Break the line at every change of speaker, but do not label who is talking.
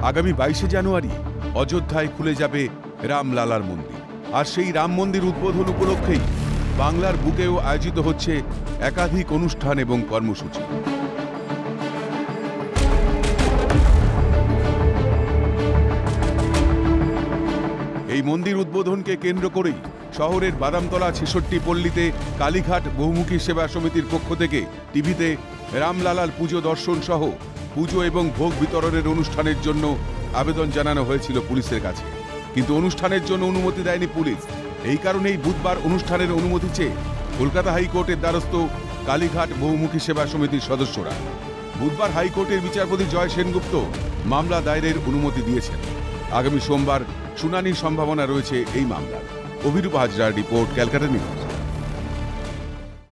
আগামী 22শে জানুয়ারি অযোধ্যায় খুলে যাবে রামলালার মন্দির। আর সেই রাম মন্দির উদ্বোধন উপলক্ষেই বাংলার বুকেও আয়োজিত হচ্ছে একাধিক অনুষ্ঠান এবং কর্মসূচি। এই মন্দির উদ্বোধনকে কেন্দ্র করেই শহরের বাদামতলা ৬৬ পল্লীতে কালীঘাট বহুমুখী সেবা সমিতির পক্ষ থেকে টিভিতে রামলালার পুজো দর্শন সহ পুজো এবং ভোগ বিতরণের অনুষ্ঠানের জন্য আবেদন জানানো হয়েছিল পুলিশের কাছে, কিন্তু অনুষ্ঠানের জন্য অনুমতি দেয়নি পুলিশ। এই কারণেই বুধবার অনুষ্ঠানের অনুমতি চেয়ে কলকাতা হাইকোর্টের দ্বারস্থ কালীঘাট বহুমুখী সেবা সমিতির সদস্যরা। বুধবার হাইকোর্টের বিচারপতি জয় সেনগুপ্ত মামলা দায়েরের অনুমতি দিয়েছেন। আগামী সোমবার শুনানির সম্ভাবনা রয়েছে এই মামলার। অভিরূপ হাজরার রিপোর্ট, ক্যালকাটা নিউজ।